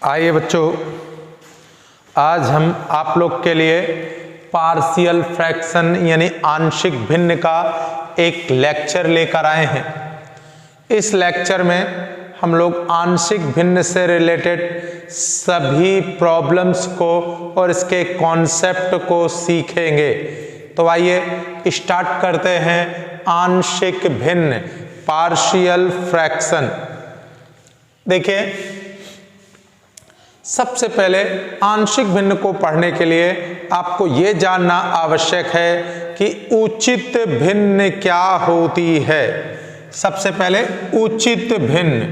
आइए बच्चों, आज हम आप लोग के लिए पार्शियल फ्रैक्शन यानी आंशिक भिन्न का एक लेक्चर लेकर आए हैं। इस लेक्चर में हम लोग आंशिक भिन्न से रिलेटेड सभी प्रॉब्लम्स को और इसके कॉन्सेप्ट को सीखेंगे। तो आइए स्टार्ट करते हैं आंशिक भिन्न, पार्शियल फ्रैक्शन। देखिए, सबसे पहले आंशिक भिन्न को पढ़ने के लिए आपको ये जानना आवश्यक है कि उचित भिन्न क्या होती है। सबसे पहले उचित भिन्न,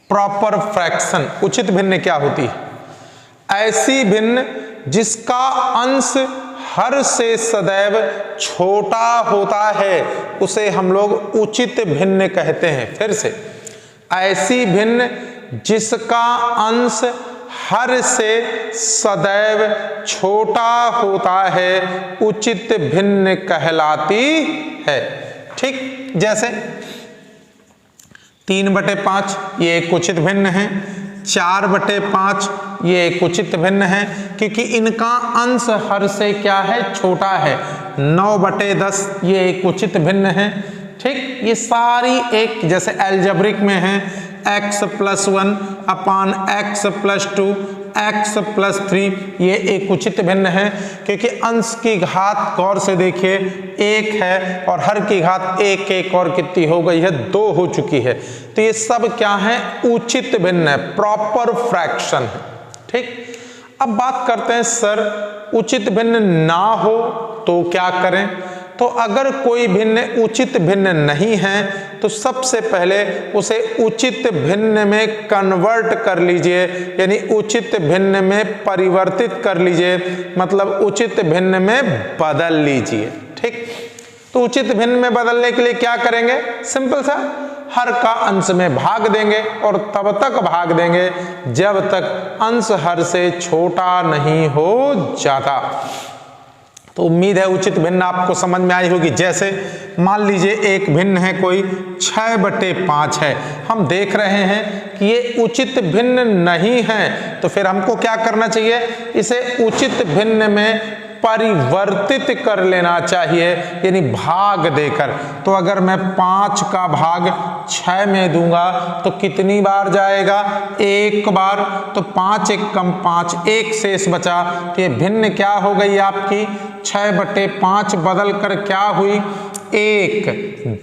प्रॉपर फ्रैक्शन। उचित भिन्न क्या होती है? ऐसी भिन्न जिसका अंश हर से सदैव छोटा होता है उसे हम लोग उचित भिन्न कहते हैं। फिर से, ऐसी भिन्न जिसका अंश हर से सदैव छोटा होता है उचित भिन्न कहलाती है। ठीक, जैसे 3/5 ये एक उचित भिन्न है, 4/5 ये एक उचित भिन्न है क्योंकि इनका अंश हर से क्या है? छोटा है। 9/10 ये एक उचित भिन्न है। ठीक, ये सारी एक जैसे अलजेब्रिक में है x+1 अपान x+2 x+3 ये एक उचित भिन्न है क्योंकि अंश की घात गौर से देखिए 1 है और हर की घात 1 और कितनी हो गई है? 2 हो चुकी है। तो ये सब क्या है? उचित भिन्न है, प्रॉपर फ्रैक्शन है। ठीक, अब बात करते हैं सर उचित भिन्न ना हो तो क्या करें? तो अगर कोई भिन्न उचित भिन्न नहीं है तो सबसे पहले उसे उचित भिन्न में कन्वर्ट कर लीजिए, यानी उचित भिन्न में परिवर्तित कर लीजिए, मतलब उचित भिन्न में बदल लीजिए। ठीक, तो उचित भिन्न में बदलने के लिए क्या करेंगे? सिंपल सा, हर का अंश में भाग देंगे और तब तक भाग देंगे जब तक अंश हर से छोटा नहीं हो जाता। तो उम्मीद है उचित भिन्न आपको समझ में आई होगी। जैसे मान लीजिए एक भिन्न है कोई 6/5 है, हम देख रहे हैं कि ये उचित भिन्न नहीं है, तो फिर हमको क्या करना चाहिए? इसे उचित भिन्न में परिवर्तित कर लेना चाहिए, यानी भाग देकर। तो अगर मैं 5 का भाग 6 में दूंगा तो कितनी बार जाएगा? 1 बार। तो 5 1 कम 5, 1 शेष बचा। तो ये भिन्न क्या हो गई आपकी? 6/5 बदल कर क्या हुई? 1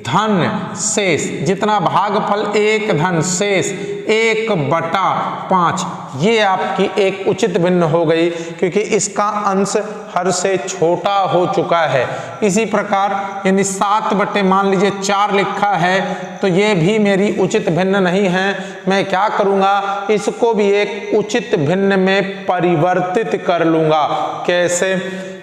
धन शेष, जितना भागफल 1 धन शेष 1/5, ये आपकी एक उचित भिन्न हो गई क्योंकि इसका अंश हर से छोटा हो चुका है। इसी प्रकार यानी 7 मान लीजिए 4 लिखा है तो ये भी मेरी उचित भिन्न नहीं है। मैं क्या करूँगा? इसको भी एक उचित भिन्न में परिवर्तित कर लूँगा। कैसे?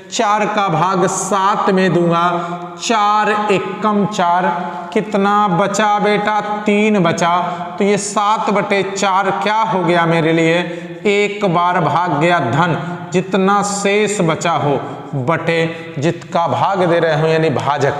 4 का भाग 7 में दूंगा, 4 1 कम 4, कितना बचा बेटा? 3 बचा। तो ये 7/4 क्या हो गया मेरे लिए? 1 बार भाग गया धन, जितना शेष बचा हो बटे जिसका भाग दे रहे हो यानी भाजक।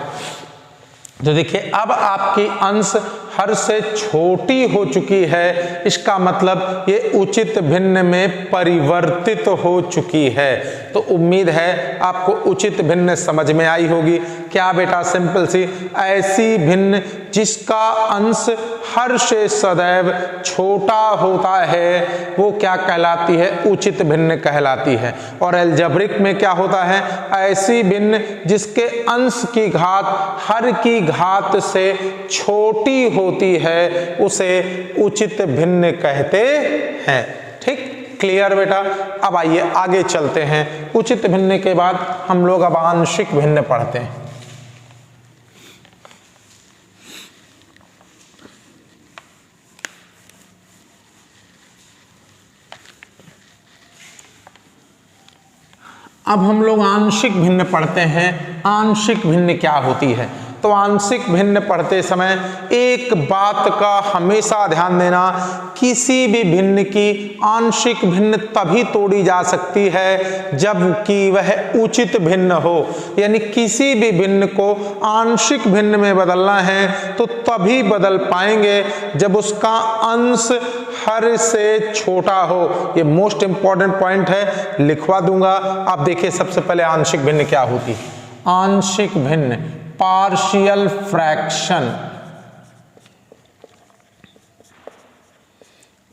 तो देखिए, अब आपकी अंश हर से छोटी हो चुकी है, इसका मतलब ये उचित भिन्न में परिवर्तित हो चुकी है। तो उम्मीद है आपको उचित भिन्न समझ में आई होगी। क्या बेटा? सिंपल सी, ऐसी भिन्न जिसका अंश हर से सदैव छोटा होता है वो क्या कहलाती है? उचित भिन्न कहलाती है। और अलजेब्रिक में क्या होता है? ऐसी भिन्न जिसके अंश की घात हर की घात से छोटी होती है उसे उचित भिन्न कहते हैं। ठीक, क्लियर बेटा? अब आइए आगे चलते हैं। उचित भिन्न के बाद हम लोग अब आंशिक भिन्न पढ़ते हैं। अब हम लोग आंशिक भिन्न पढ़ते हैं। आंशिक भिन्न क्या होती है? तो आंशिक भिन्न पढ़ते समय एक बात का हमेशा ध्यान देना, किसी भी भिन्न की आंशिक भिन्न तभी तोड़ी जा सकती है जबकि वह उचित भिन्न हो। यानी किसी भी भिन्न को आंशिक भिन्न में बदलना है तो तभी बदल पाएंगे जब उसका अंश हर से छोटा हो। ये मोस्ट इंपॉर्टेंट पॉइंट है, लिखवा दूंगा। आप देखिए सबसे पहले आंशिक भिन्न क्या होती है। आंशिक भिन्न पार्शियल फ्रैक्शन,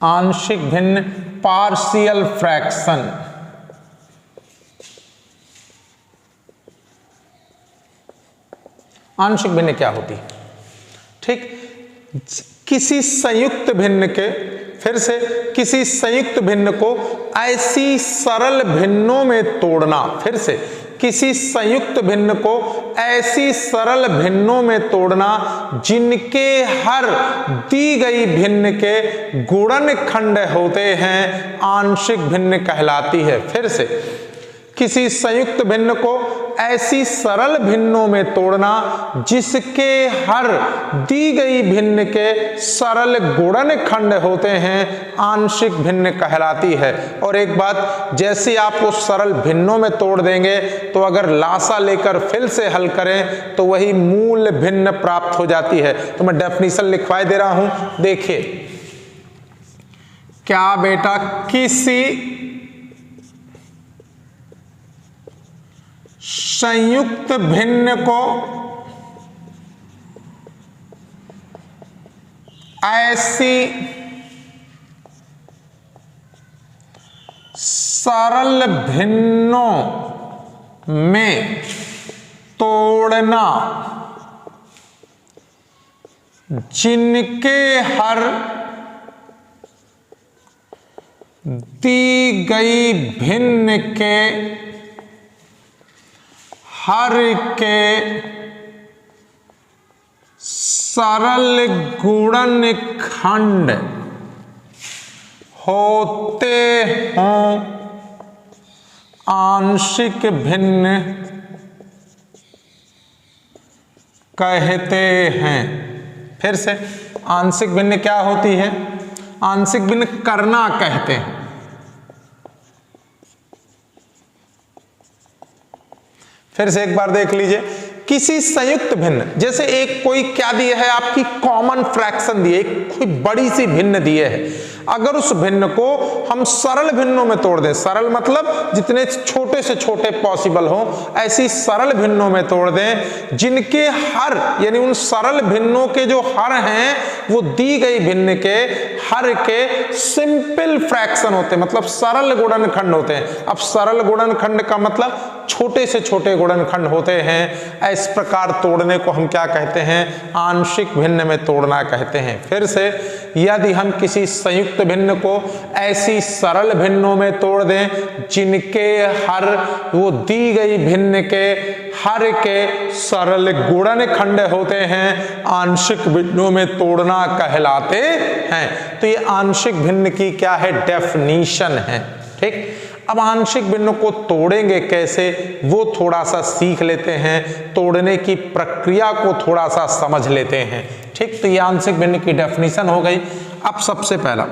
आंशिक भिन्न पार्शियल फ्रैक्शन। आंशिक भिन्न क्या होती है? ठीक, किसी संयुक्त भिन्न के, फिर से किसी संयुक्त भिन्न को ऐसी सरल भिन्नों में तोड़ना, फिर से किसी संयुक्त भिन्न को ऐसी सरल भिन्नों में तोड़ना जिनके हर दी गई भिन्न के गुणनखंड होते हैं, आंशिक भिन्न कहलाती है। फिर से किसी संयुक्त भिन्न को ऐसी सरल भिन्नों में तोड़ना जिसके हर दी गई भिन्न के सरल गुणनखंड होते हैं, आंशिक भिन्न कहलाती है। और एक बात, जैसे आप उस सरल भिन्नों में तोड़ देंगे तो अगर लासा लेकर फिर से हल करें तो वही मूल भिन्न प्राप्त हो जाती है। तो मैं डेफिनेशन लिखवाई दे रहा हूं, देखिए क्या बेटा, किसी संयुक्त भिन्न को ऐसी सरल भिन्नों में तोड़ना जिनके हर दी गई भिन्न के हर के सरल गुणनखंड होते हों, आंशिक भिन्न कहते हैं। फिर से आंशिक भिन्न क्या होती है? आंशिक भिन्न करना कहते हैं। फिर से एक बार देख लीजिए, किसी संयुक्त भिन्न, जैसे एक कोई क्या दिया है आपकी, कॉमन फ्रैक्शन दिए, कोई बड़ी सी भिन्न दिए है, अगर उस भिन्न को हम सरल भिन्नों में तोड़ दें, सरल मतलब जितने छोटे से छोटे पॉसिबल हो, ऐसी सरल भिन्नों में तोड़ दें जिनके हर, यानी उन सरल भिन्नों के जो हर हैं वो दी गई भिन्न के हर के सिंपल फ्रैक्शन होते हैं, मतलब सरल गुणनखंड होते हैं। अब सरल गुणनखंड का मतलब छोटे से छोटे गुणनखंड होते हैं। इस प्रकार तोड़ने को हम क्या कहते हैं? आंशिक भिन्न में तोड़ना कहते हैं। फिर से, यदि हम किसी संयुक्त भिन्न को ऐसी सरल भिन्नों में तोड़ दें जिनके हर वो दी गई भिन्न के हर के सरल गुणनखंड होते हैं, आंशिक भिन्नों में तोड़ना कहलाते हैं। तो ये आंशिक भिन्न की क्या है? डेफिनीशन है। ठीक, अब आंशिक भिन्न को तोड़ेंगे कैसे वो थोड़ा सा सीख लेते हैं, तोड़ने की प्रक्रिया को थोड़ा सा समझ लेते हैं। ठीक, तो ये आंशिक भिन्न की डेफिनेशन हो गई। अब सबसे पहला,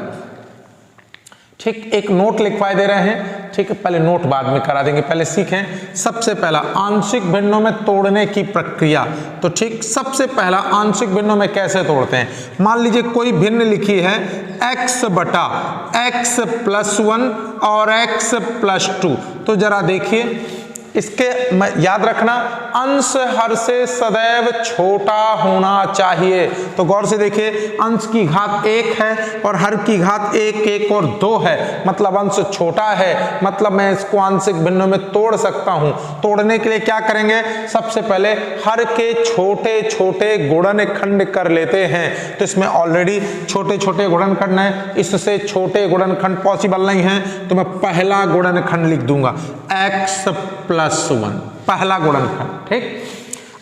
ठीक, एक नोट लिखवाए दे रहे हैं। ठीक है, पहले नोट बाद में करा देंगे, पहले सीखें। सबसे पहला आंशिक भिन्नों में तोड़ने की प्रक्रिया। तो ठीक, सबसे पहला आंशिक भिन्नों में कैसे तोड़ते हैं? मान लीजिए कोई भिन्न लिखी है x बटा x प्लस 1 और x प्लस 2। तो जरा देखिए, इसके याद रखना, अंश हर से सदैव छोटा होना चाहिए। तो गौर से देखिए, अंश की घात 1 है और हर की घात 1, 1 और 2 है, मतलब अंश छोटा है, मतलब मैं इसको आंशिक भिन्नों में तोड़ सकता हूं। तोड़ने के लिए क्या करेंगे? सबसे पहले हर के छोटे छोटे गुणनखंड कर लेते हैं। तो इसमें ऑलरेडी छोटे छोटे गुणनखंड है, इससे छोटे गुणनखंड पॉसिबल नहीं है, तो मैं पहला गुणनखंड लिख दूंगा x प्लस 1, पहला गुणनखंड। ठीक,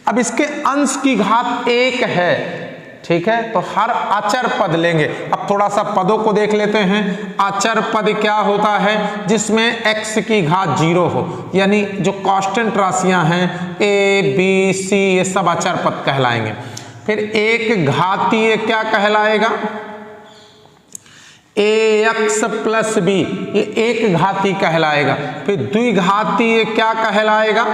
अब इसके अंश की घात 1 है। ठीक है, तो हर अचर पद लेंगे। अब थोड़ा सा पदों को देख लेते हैं। अचर पद क्या होता है? जिसमें x की घात 0 हो, यानी जो कांस्टेंट राशियां हैं a b c ये सब अचर पद कहलाएंगे। फिर एक घातीय क्या कहलाएगा? ax प्लस b, ये एक घाती कहलाएगा। फिर द्विघातीय क्या कहलाएगा?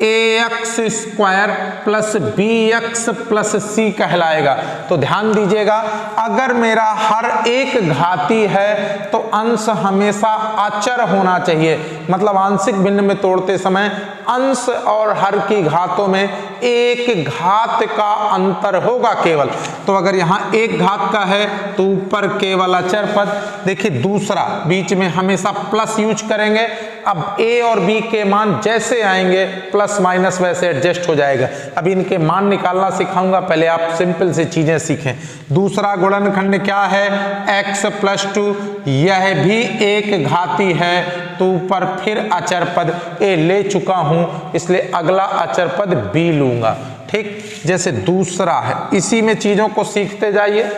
ax square plus bx plus c कहलाएगा। तो ध्यान दीजिएगा, अगर मेरा हर एक घाती है तो अंश हमेशा अचर होना चाहिए, मतलब आंशिक भिन्न में तोड़ते समय अंश और हर की घातों में एक घात का अंतर होगा केवल। तो अगर यहाँ एक घात का है तो ऊपर केवल अचर पद। देखिए दूसरा, बीच में हमेशा प्लस यूज करेंगे। अब a और b के मान जैसे आएंगे प्लस माइनस वैसे एडजस्ट हो जाएगा। अब इनके मान निकालना सिखाऊंगा, पहले आप सिंपल से चीजें सीखें। दूसरा गुणनखंड क्या है? x प्लस 2, यह भी एक घाती है, तो ऊपर फिर अचर पद a ले चुका हूं, इसलिए अगला अचर पद b लूंगा। ठीक, जैसे दूसरा है, इसी में चीजों को सीखते जाइए।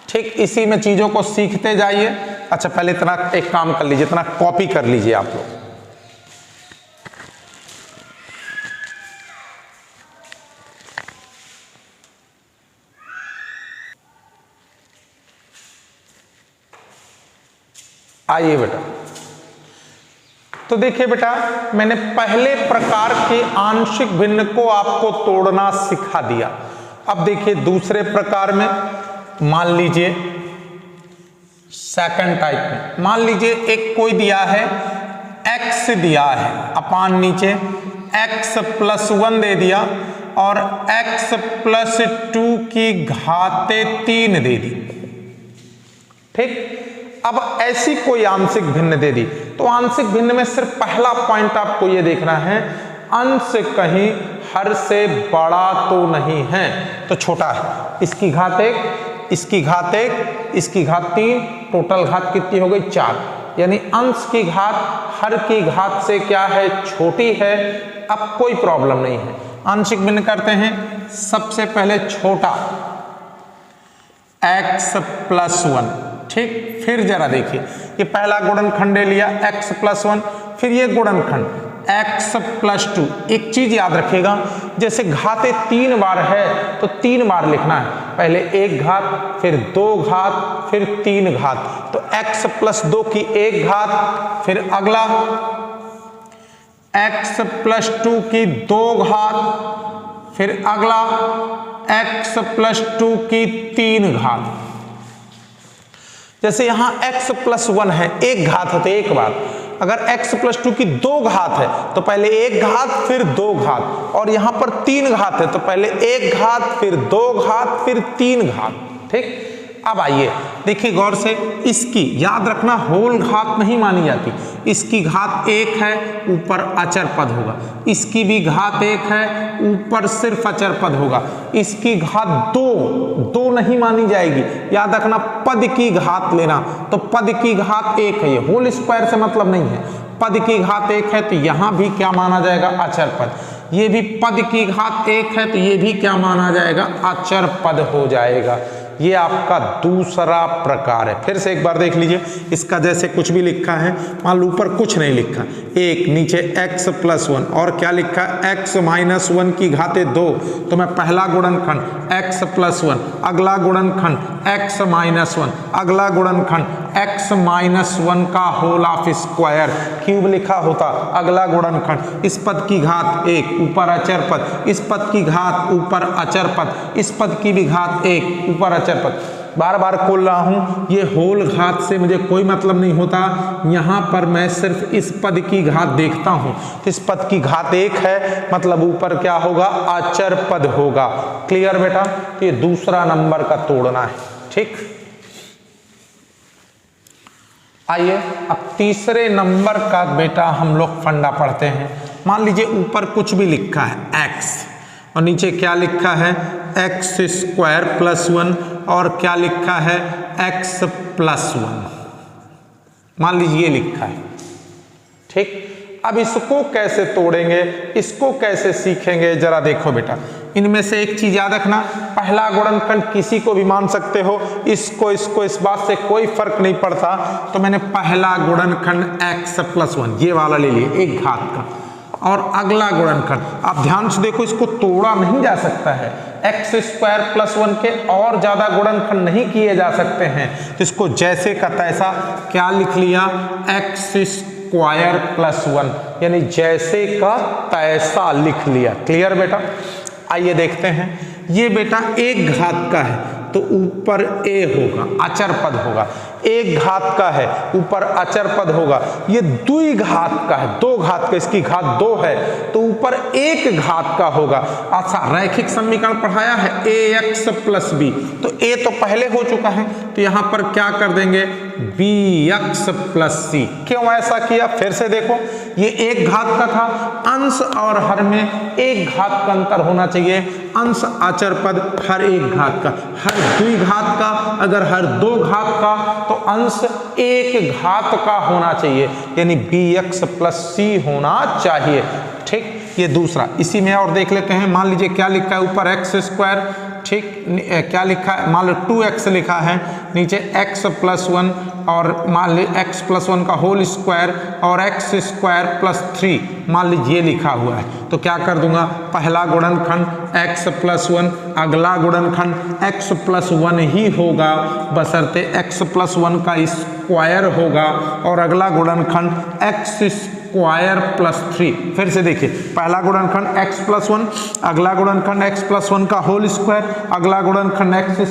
ठीक, इसी में चीजों को सीखते जाइए। अच्छा, पहले इतना एक काम कर लीजिए, इतना कॉपी कर लीजिए आप लोग। आइए बेटा, तो देखिए बेटा, मैंने पहले प्रकार के आंशिक भिन्न को आपको तोड़ना सिखा दिया। अब देखिए दूसरे प्रकार में, मान लीजिए सेकंड टाइप में, मान लीजिए एक कोई दिया है x दिया है, अपान नीचे x प्लस 1 दे दिया और x प्लस 2 की घाते 3 दे दी। ठीक, अब ऐसी कोई आंशिक भिन्न दे दी, तो आंशिक भिन्न में सिर्फ पहला पॉइंट आपको ये देखना है, अंश कहीं हर से बड़ा तो नहीं है, तो छोटा है। इसकी घात 1, इसकी घात 1, इसकी घात 3, टोटल घात कितनी हो गई? 4। यानी अंश की घात हर की घात से क्या है? छोटी है। अब कोई प्रॉब्लम नहीं है, आंशिक भिन्न करते हैं। सबसे पहले छोटा x प्लस 1। ठीक, फिर जरा देखिए, ये पहला गुणनखंड लिया x प्लस 1, फिर ये गुणनखंड x प्लस 2। एक चीज याद रखिएगा, जैसे घाते 3 बार है तो 3 बार लिखना है, पहले एक घात, फिर 2 घात, फिर 3 घात। तो x प्लस 2 की 1 घात, फिर अगला x प्लस 2 की 2 घात, फिर अगला x प्लस 2 की 3 घात। जैसे यहां x प्लस 1 है, एक घात है तो एक बार। अगर x प्लस 2 की 2 घात है तो पहले एक घात फिर 2 घात, और यहां पर 3 घात है तो पहले एक घात फिर 2 घात फिर 3 घात। ठीक, अब आइए देखिए गौर से, इसकी याद रखना होल घात नहीं मानी जाती। इसकी घात 1 है, ऊपर अचर पद होगा। इसकी भी घात 1 है, ऊपर सिर्फ अचर पद होगा। इसकी घात 2 नहीं मानी जाएगी, याद रखना पद की घात लेना। तो पद की घात 1 है, ये होल स्क्वायर से मतलब नहीं है, पद की घात 1 है तो यहां भी क्या माना जाएगा? अचर पद। ये भी पद की घात 1 है तो ये भी क्या माना जाएगा? अचर पद हो जाएगा। ये आपका दूसरा प्रकार है। फिर से एक बार देख लीजिए, इसका जैसे कुछ भी लिखा है, मान लो ऊपर कुछ नहीं लिखा, 1, नीचे x प्लस 1 और क्या लिखा? x माइनस 1 की घाते 2। तो मैं पहला गुणनखंड x प्लस 1, अगला गुणनखंड x माइनस 1, अगला गुणनखंड x माइनस 1 का होल ऑफ स्क्वायर, क्यूब लिखा होता। अगला गुणनखंड, इस पद की घात 1, ऊपर अचर पद, इस पद की घात ऊपर अचर पद, इस पद की भी घात 1, ऊपर अचर पद। बार बार खोल रहा हूं, ये होल घात से मुझे कोई मतलब नहीं होता, यहां पर मैं सिर्फ इस पद की घात देखता हूं। इस पद की घात 1 है, मतलब ऊपर क्या होगा? अचर पद होगा। क्लियर बेटा? तो ये दूसरा नंबर का तोड़ना है। ठीक, आइए अब तीसरे नंबर का बेटा हम लोग फंडा पढ़ते हैं। मान लीजिए ऊपर कुछ भी लिखा है x और नीचे क्या लिखा है? x स्क्वायर प्लस 1 और क्या लिखा है? x plus 1। मान लीजिए लिखा है। ठीक, अब इसको कैसे तोड़ेंगे, इसको कैसे सीखेंगे, जरा देखो बेटा। इनमें से एक चीज याद रखना, पहला गुणनखंड किसी को भी मान सकते हो, इसको इस बात से कोई फर्क नहीं पड़ता। तो मैंने पहला गुणनखंड x + 1 ये वाला ले लिया, एक घात का, और अगला गुणनखंड आप ध्यान से देखो, इसको तोड़ा नहीं जा सकता है, x² + 1 के और ज्यादा गुणनखंड नहीं किए जा सकते हैं, तो इसको जैसे का तैसा क्या लिख लिया, x² + 1, यानी जैसे का तैसा लिख लिया। क्लियर बेटा? आइए देखते हैं, ये बेटा एक घात का है तो ऊपर a होगा, अचर पद होगा, एक घात का है ऊपर अचर पद होगा। ये द्विघात का है, दो घात का, इसकी घात 2 है तो ऊपर एक घात का होगा। अच्छा, रैखिक समीकरण पढ़ाया है ax + b, तो a तो पहले हो चुका है तो यहां पर क्या कर देंगे, bx + c। क्यों ऐसा किया, फिर से देखो, ये एक घात का था, अंश और हर में एक घात का अंतर होना चाहिए, अंश अचर पद हर एक घात का, हर द्विघात का, अगर हर दो घात का तो अंश एक घात का होना चाहिए, यानी bx + c होना चाहिए। ठीक, ये दूसरा। इसी में और देख लेते हैं, मान लीजिए क्या लिखा है ऊपर x², ठीक, क्या लिखा है, मान लो 2x लिखा है, नीचे x + 1 और मान ली x + 1 का होल स्क्वायर और x² + 3 मान लीजिए लिखा हुआ है, तो क्या कर दूंगा, पहला गुणनखंड x + 1, अगला गुणनखंड x + 1 ही होगा, बशर्ते x + 1 का स्क्वायर होगा, और अगला गुणनखंड x² + 3। फिर से देखिए, पहला गुणनखंड x + 1, अगला गुणनखंड x + 1 का होल स्क्वायर, अगला गुणनखंड x²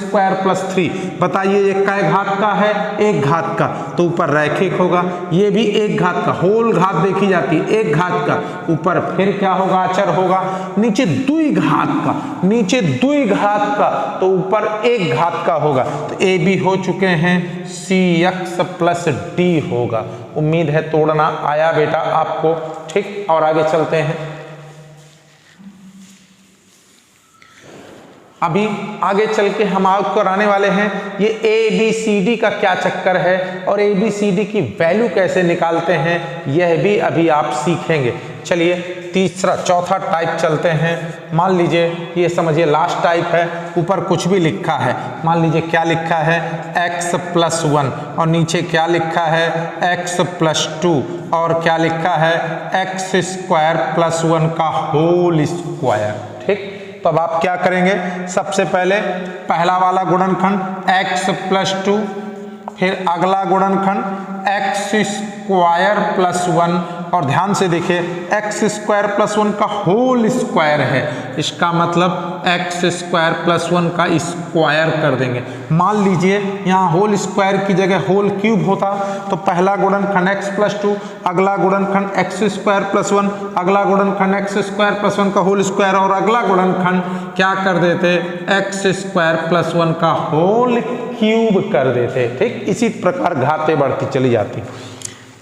+ 3। बताइए ये कै घात का है, एक घात का, तो ऊपर रैखिक होगा, ये भी एक घात का, होल घात देखी जाती है, एक घात का, ऊपर फिर क्या होगा, अचर होगा, नीचे द्विघात का, नीचे द्विघात का, तो ऊपर एक घात का होगा, तो ए बी हो चुके हैं, cx + d होगा। उम्मीद है तोड़ना आया बेटा आपको। ठीक, और आगे चलते हैं। अभी आगे चल के हम आपको कराने वाले हैं ये ABCD का क्या चक्कर है और ABCD की वैल्यू कैसे निकालते हैं, यह भी अभी आप सीखेंगे। चलिए तीसरा चौथा टाइप चलते हैं। मान लीजिए ये समझिए लास्ट टाइप है, ऊपर कुछ भी लिखा है, मान लीजिए क्या लिखा है, x + 1 और नीचे क्या लिखा है, x + 2 और क्या लिखा है, x² + 1 का होल स्क्वायर। ठीक, तो अब आप क्या करेंगे, सबसे पहले पहला वाला गुणनखंड x + 2, फिर अगला गुणनखंड x² + 1 और ध्यान से देखिए x² + 1 का होल स्क्वायर है, इसका मतलब x² + 1 का स्क्वायर कर देंगे। मान लीजिए यहाँ होल स्क्वायर की जगह होल क्यूब होता तो पहला गुणनखंड x + 2, अगला गुणनखंड x² + 1, अगला गुणनखंड x² + 1 का होल स्क्वायर और अगला गुणनखंड क्या कर देते, x² + 1 का होल क्यूब कर देते। ठीक, इसी प्रकार घातें बढ़ती चली जाती।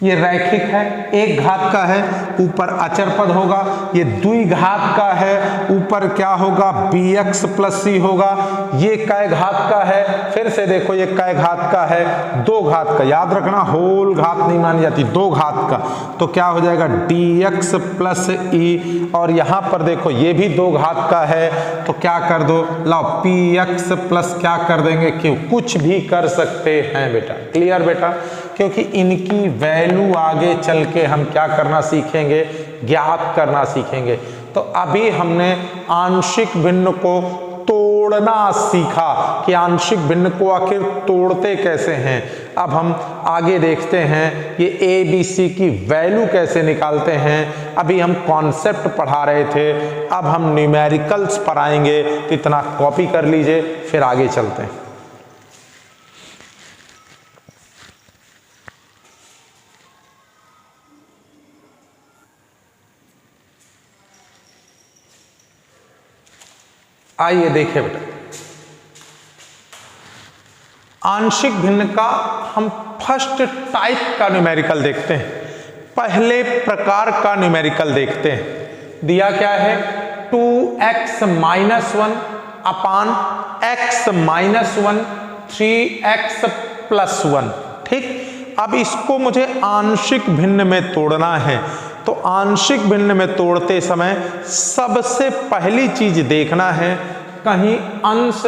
ये रैखिक है, एक घात का है, ऊपर अचर पद होगा, ये द्विघात का है, ऊपर क्या होगा, bx + c होगा। ये कै घात का है, फिर से देखो ये कै घात का है, दो घात का, याद रखना होल घात नहीं मानी जाती, दो घात का, तो क्या हो जाएगा dx + e और यहाँ पर देखो ये भी दो घात का है, तो क्या कर दो, लाओ px प्लस क्या कर देंगे q, कुछ भी कर सकते हैं बेटा। क्लियर बेटा, क्योंकि इनकी वैल्यू आगे चल के हम क्या करना सीखेंगे, ज्ञात करना सीखेंगे। तो अभी हमने आंशिक भिन्न को तोड़ना सीखा कि आंशिक भिन्न को आखिर तोड़ते कैसे हैं। अब हम आगे देखते हैं ये ए बी सी की वैल्यू कैसे निकालते हैं। अभी हम कॉन्सेप्ट पढ़ा रहे थे, अब हम न्यूमेरिकल्स पर आएंगे, तो इतना कॉपी कर लीजिए, फिर आगे चलते हैं। आइए देखिए बेटा, आंशिक भिन्न का हम फर्स्ट टाइप का न्यूमेरिकल देखते हैं, पहले प्रकार का न्यूमेरिकल देखते हैं। दिया क्या है, 2x - 1 अपान x - 1 3x + 1। ठीक, अब इसको मुझे आंशिक भिन्न में तोड़ना है। तो आंशिक भिन्न में तोड़ते समय सबसे पहली चीज देखना है कहीं अंश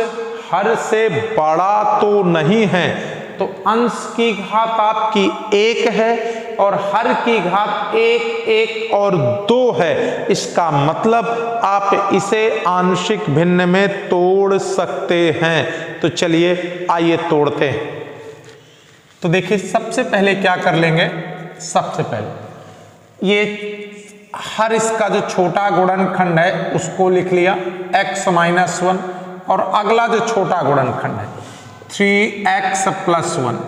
हर से बड़ा तो नहीं है। तो अंश की घात आपकी 1 है और हर की घात 1, 1 और 2 है। इसका मतलब आप इसे आंशिक भिन्न में तोड़ सकते हैं। तो चलिए आइए तोड़ते हैं। तो देखिए सबसे पहले क्या कर लेंगे, सबसे पहले ये हर इसका जो छोटा गुणनखंड है उसको लिख लिया x-1 और अगला जो छोटा गुणनखंड है 3x + 1।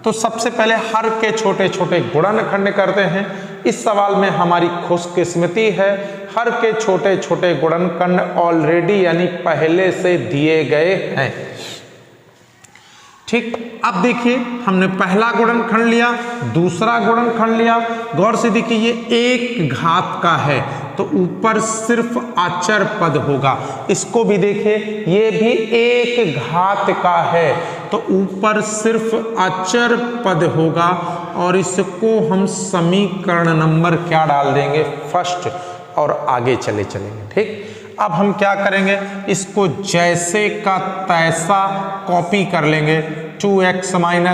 तो सबसे पहले हर के छोटे छोटे गुणनखंड करते हैं। इस सवाल में हमारी खुशकिस्मती है हर के छोटे छोटे गुणनखंड ऑलरेडी यानी पहले से दिए गए हैं। ठीक, अब देखिए हमने पहला गुणनखंड लिया, दूसरा गुणनखंड लिया। गौर से देखिए ये एक घात का है तो ऊपर सिर्फ अचर पद होगा। इसको भी देखिए ये भी एक घात का है तो ऊपर सिर्फ अचर पद होगा और इसको हम समीकरण नंबर क्या डाल देंगे, फर्स्ट, और आगे चले चलेंगे। ठीक, अब हम क्या करेंगे, इसको जैसे का तैसा कॉपी कर लेंगे। 2x-1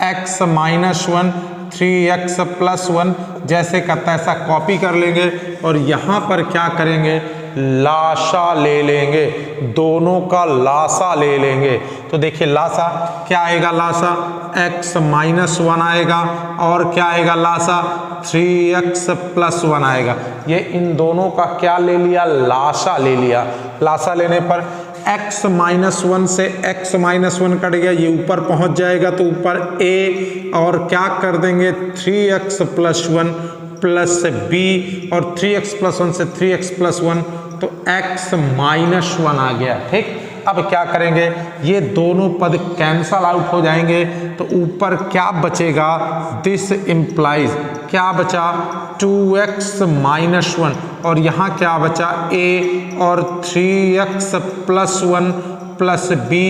x-1 3x + 1 जैसे का तैसा कॉपी कर लेंगे और यहाँ पर क्या करेंगे, लासा ले लेंगे, दोनों का लासा ले लेंगे। तो देखिए लासा क्या आएगा, लासा x-1 आएगा और क्या आएगा, लासा 3x + 1 आएगा। ये इन दोनों का क्या ले लिया, लासा ले लिया। लासा लेने पर x-1 से x-1 कट गया, ये ऊपर पहुंच जाएगा तो ऊपर a और क्या कर देंगे 3x + 1 प्लस b और 3x + 1 से 3x + 1 तो x-1 आ गया। ठीक, अब क्या करेंगे, ये दोनों पद कैंसल आउट हो जाएंगे तो ऊपर क्या बचेगा, दिस इम्प्लाइज क्या बचा 2x-1 और यहाँ क्या बचा a और 3x + 1 प्लस b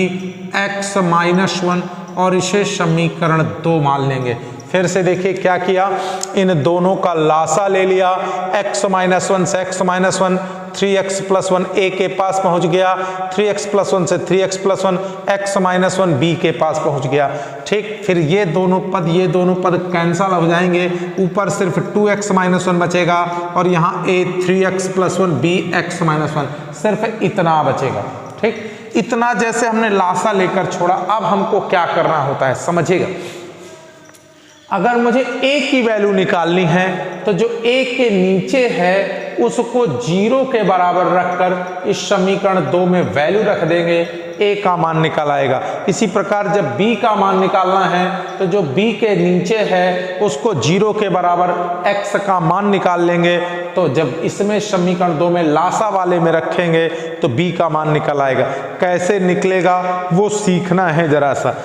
x-1 और इसे समीकरण 2 मान लेंगे। फिर से देखिए क्या किया, इन दोनों का लासा ले लिया, x-1 से x-1 3x + 1 a के पास पहुंच गया, 3x + 1 से 3x + 1 x-1 b के पास पहुंच गया। ठीक, फिर ये दोनों पद कैंसल हो जाएंगे, ऊपर सिर्फ 2x-1 बचेगा और यहाँ a 3x + 1 b x-1 सिर्फ इतना बचेगा। ठीक, इतना जैसे हमने लासा लेकर छोड़ा। अब हमको क्या करना होता है समझिएगा, अगर मुझे a की वैल्यू निकालनी है तो जो a के नीचे है उसको 0 के बराबर रखकर इस समीकरण 2 में वैल्यू रख देंगे, a का मान निकल आएगा। इसी प्रकार जब b का मान निकालना है तो जो b के नीचे है उसको 0 के बराबर x का मान निकाल लेंगे। तो जब इसमें समीकरण 2 में लासा वाले में रखेंगे तो b का मान निकल आएगा। कैसे निकलेगा वो सीखना है जरा सा।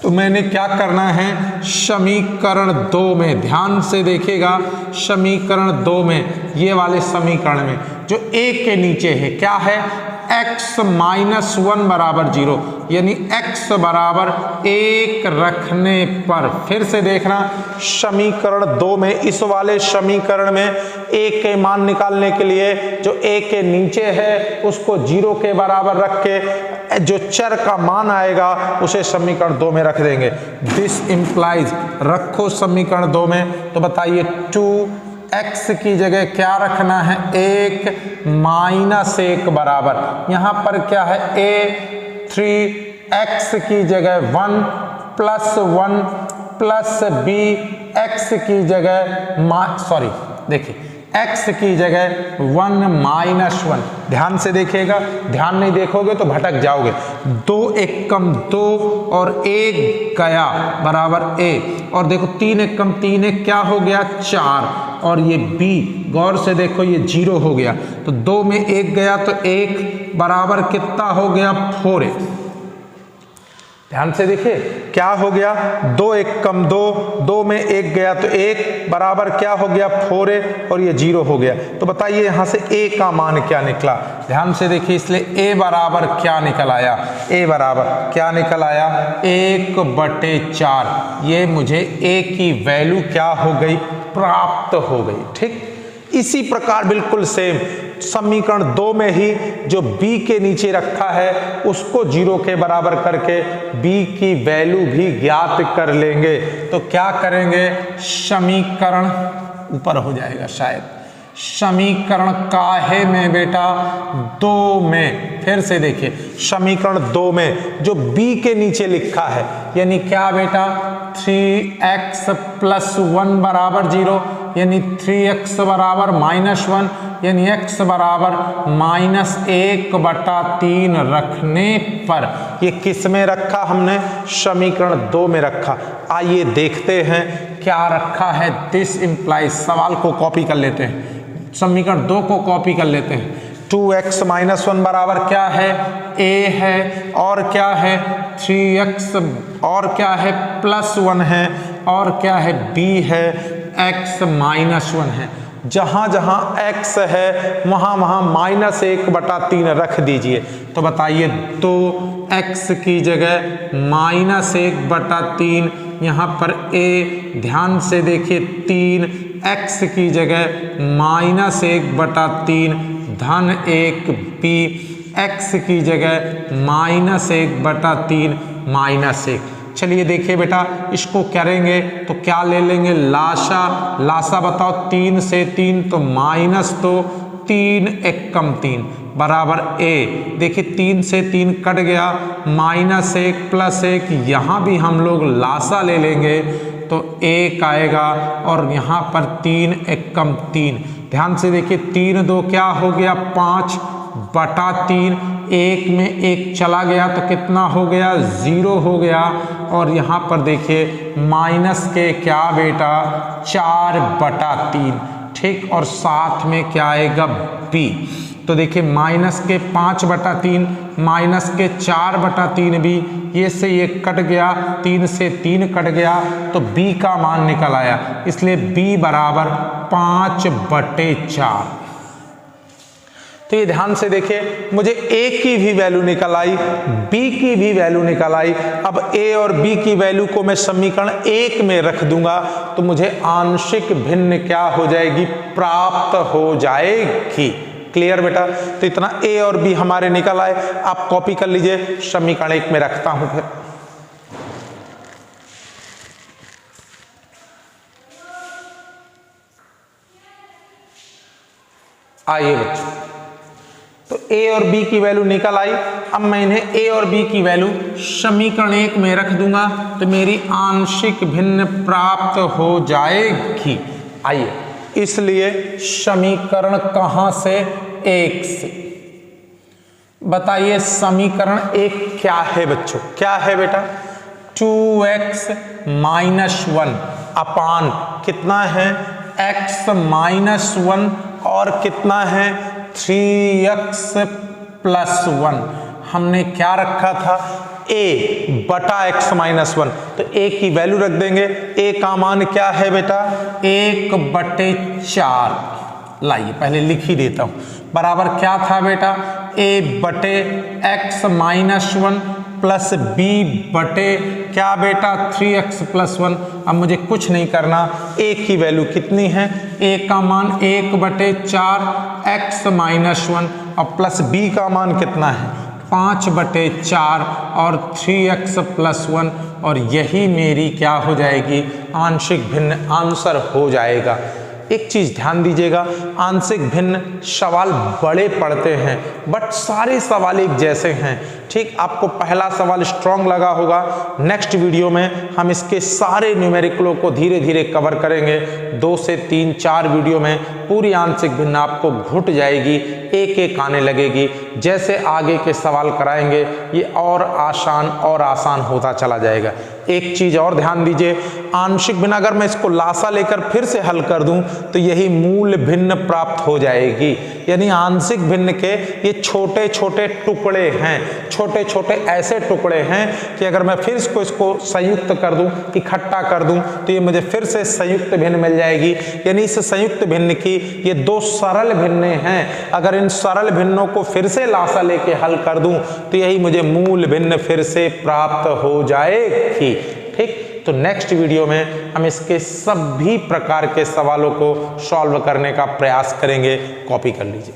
तो मैंने क्या करना है, समीकरण 2 में ध्यान से देखिएगा, समीकरण 2 में ये वाले समीकरण में जो a के नीचे है क्या है, x-1 बराबर 0 यानी x बराबर 1 रखने पर, फिर से देखना समीकरण 2 में इस वाले समीकरण में a के मान निकालने के लिए जो a के नीचे है उसको 0 के बराबर रख के जो चर का मान आएगा उसे समीकरण 2 में रख देंगे। दिस इम्प्लाइज रखो समीकरण 2 में। तो बताइए 2x की जगह क्या रखना है, 1 - 1 बराबर, यहाँ पर क्या है a 3x की जगह 1 + 1 प्लस b x की जगह देखिए x की जगह 1 - 1। ध्यान से देखिएगा, ध्यान नहीं देखोगे तो भटक जाओगे। 2 × 1 = 2 और 1 गया बराबर a और देखो 3 × 1 = 3 1 क्या हो गया 4 और ये b गौर से देखो ये 0 हो गया। तो 2 में 1 गया तो 1 बराबर कितना हो गया 4a। ध्यान से देखिए क्या हो गया 2 × 1 = 2, 2 में 1 गया तो 1 बराबर क्या हो गया 4a और ये 0 हो गया। तो बताइए यहाँ से a का मान क्या निकला, ध्यान से देखिए, इसलिए a बराबर क्या निकल आया, a बराबर क्या निकल आया 1/4। ये मुझे a की वैल्यू क्या हो गई प्राप्त हो गई। ठीक, इसी प्रकार बिल्कुल सेम समीकरण 2 में ही जो b के नीचे रखा है उसको 0 के बराबर करके b की वैल्यू भी ज्ञात कर लेंगे। तो क्या करेंगे, समीकरण ऊपर हो जाएगा शायद, समीकरण काहे में बेटा 2 में, फिर से देखिए समीकरण 2 में जो b के नीचे लिखा है यानी क्या बेटा 3x + 1 बराबर 0 यानी 3x बराबर -1 यानी x बराबर -1/3 रखने पर ये किस में रखा हमने, समीकरण 2 में रखा। आइए देखते हैं क्या रखा है। दिस इम्प्लाइज, सवाल को कॉपी कर लेते हैं, समीकरण 2 को कॉपी कर लेते हैं। 2x - 1 बराबर क्या है, a है, और क्या है 3x, और क्या है +1 है, और क्या है b है, x - 1 है। जहां जहां x है वहां वहां -1/3 रख दीजिए। तो बताइए 2x की जगह -1/3, यहाँ पर a, ध्यान से देखिए 3x की जगह -1/3 धन 1 b, x की जगह -1/3 -1। चलिए देखिए बेटा इसको करेंगे तो क्या ले लेंगे, लासा, लासा बताओ 3 से 3 तो माइनस, तो 3 एकम 3 बराबर a। देखिए 3 से 3 कट गया, -1 + 1, यहाँ भी हम लोग लासा ले लेंगे तो 1 आएगा, और यहाँ पर 3 एकम 3। ध्यान से देखिए 3 2 क्या हो गया 5/3, 1 में 1 चला गया तो कितना हो गया 0 हो गया, और यहाँ पर देखिए माइनस के क्या बेटा 4/3। ठीक, और साथ में क्या आएगा b। तो देखिए माइनस के 5/3 माइनस के 4/3 भी, ये से ये कट गया, 3 से 3 कट गया तो b का मान निकल आया, इसलिए b बराबर 5/4। तो ये ध्यान से देखिए मुझे a की भी वैल्यू निकल आई, b की भी वैल्यू निकल आई। अब a और b की वैल्यू को मैं समीकरण 1 में रख दूंगा तो मुझे आंशिक भिन्न क्या हो जाएगी, प्राप्त हो जाएगी। क्लियर बेटा, तो इतना a और b हमारे निकल आए। आप कॉपी कर लीजिए, समीकरण 1 में रखता हूं। फिर आइए बच्चों, तो a और b की वैल्यू निकल आई। अब मैं इन्हें a और b की वैल्यू समीकरण 1 में रख दूंगा तो मेरी आंशिक भिन्न प्राप्त हो जाएगी। आइए, इसलिए समीकरण कहां से, 1 से। बताइए समीकरण 1 क्या है बच्चों, क्या है बेटा 2x - 1 अपान कितना है x - 1 और कितना है 3x + 1। हमने क्या रखा था a/x - 1, तो a की वैल्यू रख देंगे। a का मान क्या है बेटा 1/4। लाइए पहले लिख ही देता हूं, बराबर क्या था बेटा a/x - 1 प्लस b बटे क्या बेटा 3x + 1। अब मुझे कुछ नहीं करना, a की वैल्यू कितनी है, a का मान 1/4 x - 1 और प्लस b का मान कितना है 5/4 और 3x + 1, और यही मेरी क्या हो जाएगी आंशिक भिन्न आंसर हो जाएगा। एक चीज ध्यान दीजिएगा, आंशिक भिन्न सवाल बड़े पड़ते हैं बट सारे सवाल एक जैसे हैं। ठीक, आपको पहला सवाल स्ट्रॉन्ग लगा होगा, नेक्स्ट वीडियो में हम इसके सारे न्यूमेरिकलों को धीरे धीरे कवर करेंगे। 2 से 3 4 वीडियो में पूरी आंशिक भिन्न आपको घुट जाएगी, एक एक आने लगेगी। जैसे आगे के सवाल कराएंगे ये और आसान होता चला जाएगा। एक चीज और ध्यान दीजिए, आंशिक भिन्न अगर मैं इसको लासा लेकर फिर से हल कर दूं तो यही मूल भिन्न प्राप्त हो जाएगी। यानी आंशिक भिन्न के ये छोटे छोटे टुकड़े हैं, छोटे छोटे ऐसे टुकड़े हैं कि अगर मैं फिर इसको संयुक्त कर दूं, इकट्ठा कर दूं तो ये मुझे फिर से संयुक्त भिन्न मिल जाएगी। यानी इस संयुक्त भिन्न की ये 2 सरल भिन्ने हैं, अगर इन सरल भिन्नों को फिर से लासा लेके हल कर दूं तो यही मुझे मूल भिन्न फिर से प्राप्त हो जाएगी। ठीक, तो नेक्स्ट वीडियो में हम इसके सभी प्रकार के सवालों को सॉल्व करने का प्रयास करेंगे। कॉपी कर लीजिए।